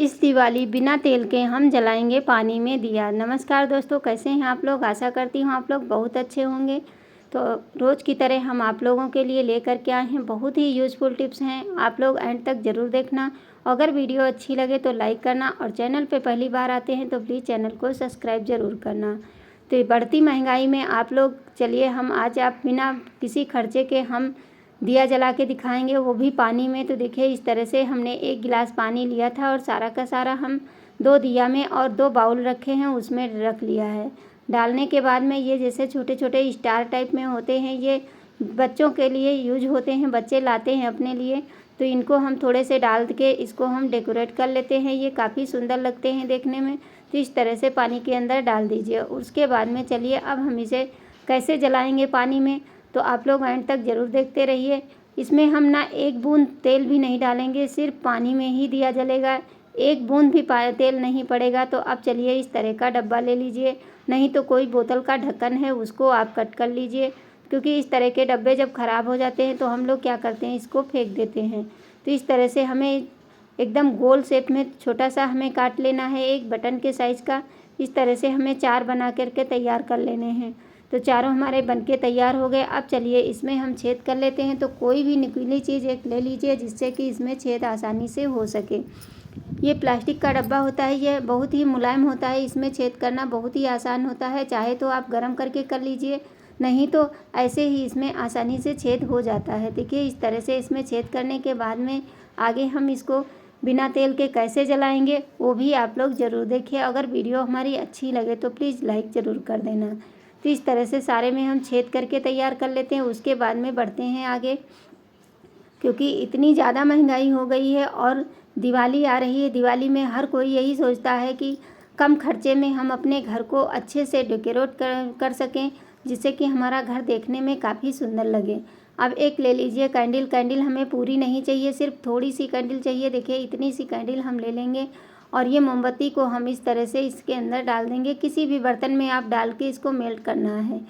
इस दिवाली बिना तेल के हम जलाएंगे पानी में दिया। नमस्कार दोस्तों, कैसे हैं आप लोग। आशा करती हूँ आप लोग बहुत अच्छे होंगे। तो रोज़ की तरह हम आप लोगों के लिए लेकर के आए हैं, बहुत ही यूज़फुल टिप्स हैं। आप लोग एंड तक ज़रूर देखना। अगर वीडियो अच्छी लगे तो लाइक करना और चैनल पे पहली बार आते हैं तो प्लीज़ चैनल को सब्सक्राइब ज़रूर करना। तो ये बढ़ती महंगाई में आप लोग चलिए हम आज आप बिना किसी खर्चे के हम दिया जला के दिखाएंगे, वो भी पानी में। तो देखिए इस तरह से हमने 1 गिलास पानी लिया था और सारा का सारा हम 2 दिया में और 2 बाउल रखे हैं उसमें रख लिया है। डालने के बाद में ये जैसे छोटे छोटे स्टार टाइप में होते हैं, ये बच्चों के लिए यूज होते हैं, बच्चे लाते हैं अपने लिए। तो इनको हम थोड़े से डाल के इसको हम डेकोरेट कर लेते हैं, ये काफ़ी सुंदर लगते हैं देखने में। तो इस तरह से पानी के अंदर डाल दीजिए। उसके बाद में चलिए अब हम इसे कैसे जलाएंगे पानी में, तो आप लोग एंड तक ज़रूर देखते रहिए। इसमें हम ना एक बूंद तेल भी नहीं डालेंगे, सिर्फ पानी में ही दिया जलेगा, एक बूंद भी तेल नहीं पड़ेगा। तो अब चलिए इस तरह का डब्बा ले लीजिए, नहीं तो कोई बोतल का ढक्कन है उसको आप कट कर लीजिए, क्योंकि इस तरह के डब्बे जब ख़राब हो जाते हैं तो हम लोग क्या करते हैं, इसको फेंक देते हैं। तो इस तरह से हमें एकदम गोल शेप में छोटा सा हमें काट लेना है, एक बटन के साइज़ का। इस तरह से हमें 4 बना करके तैयार कर लेने हैं। तो चारों हमारे बनके तैयार हो गए। अब चलिए इसमें हम छेद कर लेते हैं। तो कोई भी नुकीली चीज़ एक ले लीजिए जिससे कि इसमें छेद आसानी से हो सके। ये प्लास्टिक का डब्बा होता है, ये बहुत ही मुलायम होता है, इसमें छेद करना बहुत ही आसान होता है। चाहे तो आप गर्म करके कर लीजिए, नहीं तो ऐसे ही इसमें आसानी से छेद हो जाता है। देखिए इस तरह से इसमें छेद करने के बाद में आगे हम इसको बिना तेल के कैसे जलाएंगे वो भी आप लोग ज़रूर देखिए। अगर वीडियो हमारी अच्छी लगे तो प्लीज़ लाइक ज़रूर कर देना। तो इस तरह से सारे में हम छेद करके तैयार कर लेते हैं। उसके बाद में बढ़ते हैं आगे, क्योंकि इतनी ज़्यादा महंगाई हो गई है और दिवाली आ रही है। दिवाली में हर कोई यही सोचता है कि कम खर्चे में हम अपने घर को अच्छे से डेकोरेट कर सकें, जिससे कि हमारा घर देखने में काफ़ी सुंदर लगे। अब एक ले लीजिए कैंडल। कैंडल हमें पूरी नहीं चाहिए, सिर्फ थोड़ी सी कैंडल चाहिए। देखिए इतनी सी कैंडल हम ले लेंगे और ये मोमबत्ती को हम इस तरह से इसके अंदर डाल देंगे। किसी भी बर्तन में आप डाल के इसको मेल्ट करना है।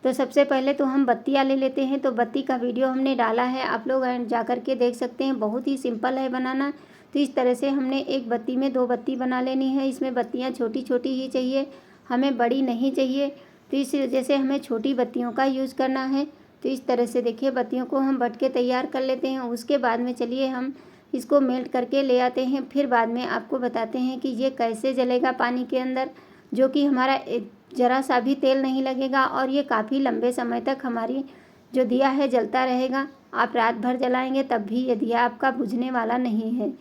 तो सबसे पहले तो हम बत्तियाँ ले लेते हैं। तो बत्ती का वीडियो हमने डाला है, आप लोग जा कर के देख सकते हैं, बहुत ही सिंपल है बनाना। तो इस तरह से हमने एक बत्ती में 2 बत्ती बना लेनी है। इसमें बत्तियाँ छोटी छोटी ही चाहिए, हमें बड़ी नहीं चाहिए। तो इस वजह से हमें छोटी बत्तियों का यूज़ करना है। तो इस तरह से देखिए बत्तियों को हम बट के तैयार कर लेते हैं। उसके बाद में चलिए हम इसको मेल्ट करके ले आते हैं। फिर बाद में आपको बताते हैं कि ये कैसे जलेगा पानी के अंदर, जो कि हमारा ज़रा सा भी तेल नहीं लगेगा और ये काफ़ी लंबे समय तक हमारी जो दिया है जलता रहेगा। आप रात भर जलाएंगे तब भी ये दिया आपका बुझने वाला नहीं है।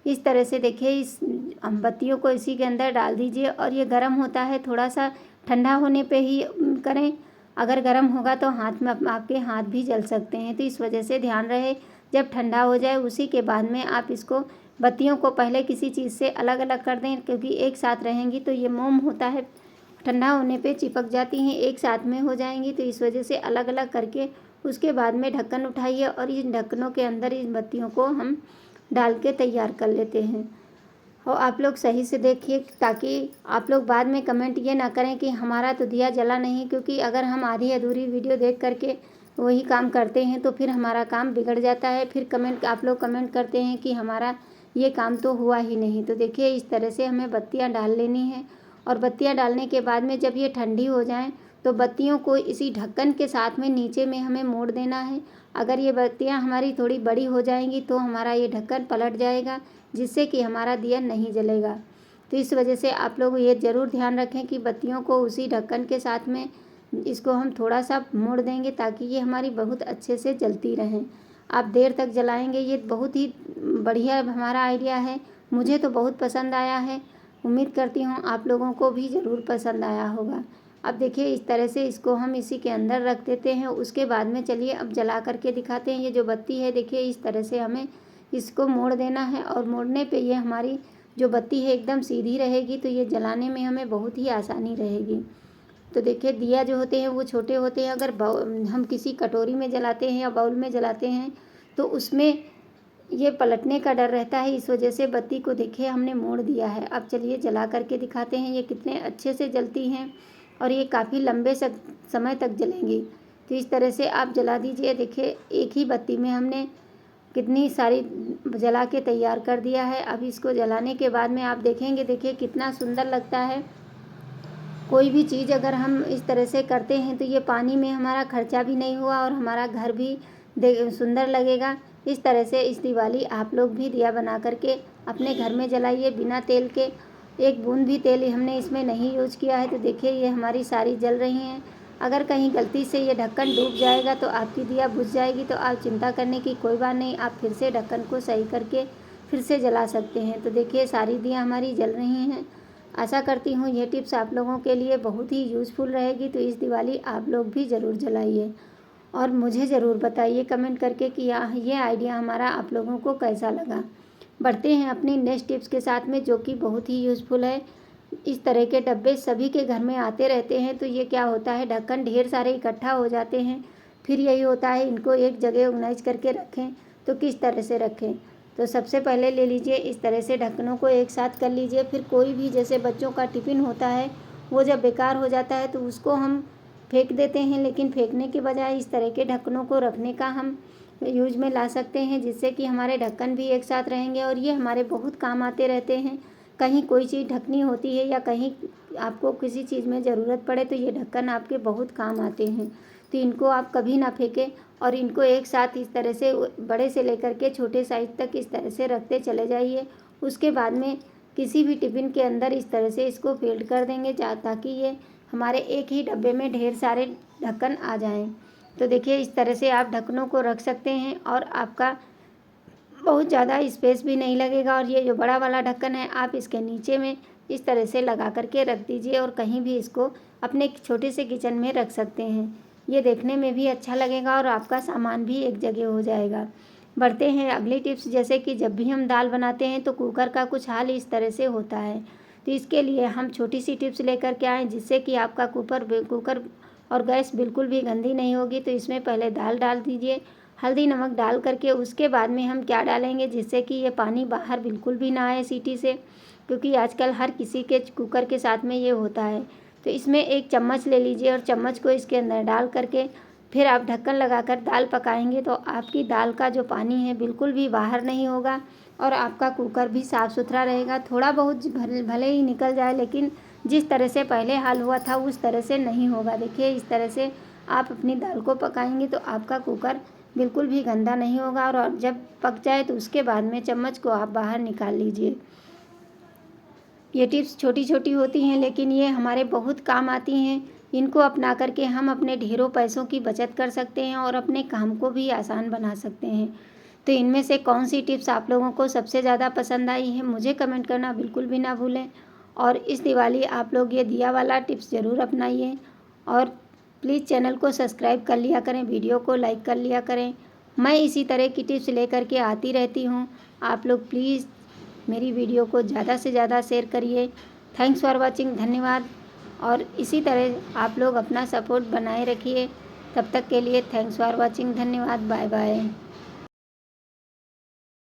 इस तरह से देखिए इस बत्तियों को इसी के अंदर डाल दीजिए और ये गर्म होता है, थोड़ा सा ठंडा होने पे ही करें। अगर गर्म होगा तो हाथ में आपके हाथ भी जल सकते हैं। तो इस वजह से ध्यान रहे, जब ठंडा हो जाए उसी के बाद में आप इसको बत्तियों को पहले किसी चीज़ से अलग अलग कर दें, क्योंकि एक साथ रहेंगी तो ये मोम होता है, ठंडा होने पे चिपक जाती हैं, एक साथ में हो जाएंगी। तो इस वजह से अलग अलग करके उसके बाद में ढक्कन उठाइए और इन ढक्कनों के अंदर इन बत्तियों को हम डाल के तैयार कर लेते हैं। और आप लोग सही से देखिए, ताकि आप लोग बाद में कमेंट ये ना करें कि हमारा तो दिया जला नहीं। क्योंकि अगर हम आधी अधूरी वीडियो देख करके वही काम करते हैं तो फिर हमारा काम बिगड़ जाता है। फिर आप लोग कमेंट करते हैं कि हमारा ये काम तो हुआ ही नहीं। तो देखिए इस तरह से हमें बत्तियाँ डाल लेनी है और बत्तियाँ डालने के बाद में जब ये ठंडी हो जाएं तो बत्तियों को इसी ढक्कन के साथ में नीचे में हमें मोड़ देना है। अगर ये बत्तियाँ हमारी थोड़ी बड़ी हो जाएंगी तो हमारा ये ढक्कन पलट जाएगा, जिससे कि हमारा दिया नहीं जलेगा। तो इस वजह से आप लोग ये ज़रूर ध्यान रखें कि बत्तियों को उसी ढक्कन के साथ में इसको हम थोड़ा सा मोड़ देंगे, ताकि ये हमारी बहुत अच्छे से जलती रहें। आप देर तक जलाएंगे, ये बहुत ही बढ़िया हमारा आइडिया है, मुझे तो बहुत पसंद आया है। उम्मीद करती हूँ आप लोगों को भी ज़रूर पसंद आया होगा। अब देखिए इस तरह से इसको हम इसी के अंदर रख देते हैं। उसके बाद में चलिए अब जला करके दिखाते हैं। ये जो बत्ती है देखिए इस तरह से हमें इसको मोड़ देना है और मोड़ने पे ये हमारी जो बत्ती है एकदम सीधी रहेगी। तो ये जलाने में हमें बहुत ही आसानी रहेगी। तो देखिए दिया जो होते हैं वो छोटे होते हैं। अगर हम किसी कटोरी में जलाते हैं या बाउल में जलाते हैं तो उसमें ये पलटने का डर रहता है। इस वजह से बत्ती को देखिए हमने मोड़ दिया है। अब चलिए जला करके दिखाते हैं ये कितने अच्छे से जलती हैं और ये काफ़ी लंबे समय तक जलेंगी। तो इस तरह से आप जला दीजिए। देखिए एक ही बत्ती में हमने कितनी सारी जला के तैयार कर दिया है। अब इसको जलाने के बाद में आप देखेंगे, देखिए कितना सुंदर लगता है। कोई भी चीज़ अगर हम इस तरह से करते हैं तो ये पानी में हमारा खर्चा भी नहीं हुआ और हमारा घर भी सुंदर लगेगा। इस तरह से इस दिवाली आप लोग भी दिया बना करके अपने घर में जलाइए बिना तेल के। एक बूंद भी तेल हमने इसमें नहीं यूज किया है। तो देखिए ये हमारी सारी जल रही हैं। अगर कहीं गलती से ये ढक्कन डूब जाएगा तो आपकी दिया बुझ जाएगी, तो आप चिंता करने की कोई बात नहीं, आप फिर से ढक्कन को सही करके फिर से जला सकते हैं। तो देखिए सारी दिया हमारी जल रही हैं। आशा करती हूँ ये टिप्स आप लोगों के लिए बहुत ही यूज़फुल रहेगी। तो इस दिवाली आप लोग भी ज़रूर जलाइए और मुझे ज़रूर बताइए कमेंट करके कि ये आइडिया हमारा आप लोगों को कैसा लगा। बढ़ते हैं अपनी नेक्स्ट टिप्स के साथ में, जो कि बहुत ही यूज़फुल है। इस तरह के डब्बे सभी के घर में आते रहते हैं। तो ये क्या होता है, ढक्कन ढेर सारे इकट्ठा हो जाते हैं। फिर यही होता है, इनको एक जगह ऑर्गेनाइज करके रखें। तो किस तरह से रखें, तो सबसे पहले ले लीजिए इस तरह से ढक्कनों को एक साथ कर लीजिए। फिर कोई भी जैसे बच्चों का टिफ़िन होता है, वो जब बेकार हो जाता है तो उसको हम फेंक देते हैं, लेकिन फेंकने के बजाय इस तरह के ढक्कनों को रखने का हम यूज में ला सकते हैं, जिससे कि हमारे ढक्कन भी एक साथ रहेंगे और ये हमारे बहुत काम आते रहते हैं। कहीं कोई चीज़ ढकनी होती है या कहीं आपको किसी चीज़ में ज़रूरत पड़े तो ये ढक्कन आपके बहुत काम आते हैं। तो इनको आप कभी ना फेंकें और इनको एक साथ इस तरह से बड़े से लेकर के छोटे साइज तक इस तरह से रखते चले जाइए। उसके बाद में किसी भी टिफ़िन के अंदर इस तरह से इसको फोल्ड कर देंगे ताकि ये हमारे एक ही डब्बे में ढेर सारे ढक्कन आ जाएं। तो देखिए इस तरह से आप ढक्कनों को रख सकते हैं और आपका बहुत ज़्यादा स्पेस भी नहीं लगेगा। और ये जो बड़ा वाला ढक्कन है आप इसके नीचे में इस तरह से लगा करके रख दीजिए और कहीं भी इसको अपने छोटे से किचन में रख सकते हैं। ये देखने में भी अच्छा लगेगा और आपका सामान भी एक जगह हो जाएगा। बढ़ते हैं अगली टिप्स, जैसे कि जब भी हम दाल बनाते हैं तो कुकर का कुछ हाल इस तरह से होता है। तो इसके लिए हम छोटी सी टिप्स लेकर के आएँ, जिससे कि आपका कुकर और गैस बिल्कुल भी गंदी नहीं होगी। तो इसमें पहले दाल डाल दीजिए, हल्दी नमक डाल करके उसके बाद में हम क्या डालेंगे, जिससे कि ये पानी बाहर बिल्कुल भी ना आए सीटी से, क्योंकि आजकल हर किसी के कुकर के साथ में ये होता है। तो इसमें एक चम्मच ले लीजिए और चम्मच को इसके अंदर डाल करके फिर आप ढक्कन लगाकर दाल पकाएंगे तो आपकी दाल का जो पानी है बिल्कुल भी बाहर नहीं होगा और आपका कुकर भी साफ़ सुथरा रहेगा। थोड़ा बहुत भले ही निकल जाए, लेकिन जिस तरह से पहले हाल हुआ था उस तरह से नहीं होगा। देखिए इस तरह से आप अपनी दाल को पकाएंगे तो आपका कुकर बिल्कुल भी गंदा नहीं होगा। और जब पक जाए तो उसके बाद में चम्मच को आप बाहर निकाल लीजिए। ये टिप्स छोटी छोटी होती हैं, लेकिन ये हमारे बहुत काम आती हैं। इनको अपना करके हम अपने ढेरों पैसों की बचत कर सकते हैं और अपने काम को भी आसान बना सकते हैं। तो इनमें से कौन सी टिप्स आप लोगों को सबसे ज़्यादा पसंद आई है, मुझे कमेंट करना बिल्कुल भी ना भूलें। और इस दिवाली आप लोग ये दिया वाला टिप्स ज़रूर अपनाइए और प्लीज़ चैनल को सब्सक्राइब कर लिया करें, वीडियो को लाइक कर लिया करें। मैं इसी तरह की टिप्स लेकर के आती रहती हूँ। आप लोग प्लीज़ मेरी वीडियो को ज़्यादा से ज़्यादा शेयर करिए। थैंक्स फॉर वॉचिंग, धन्यवाद। और इसी तरह आप लोग अपना सपोर्ट बनाए रखिए। तब तक के लिए थैंक्स फॉर वॉचिंग, धन्यवाद, बाय बाय।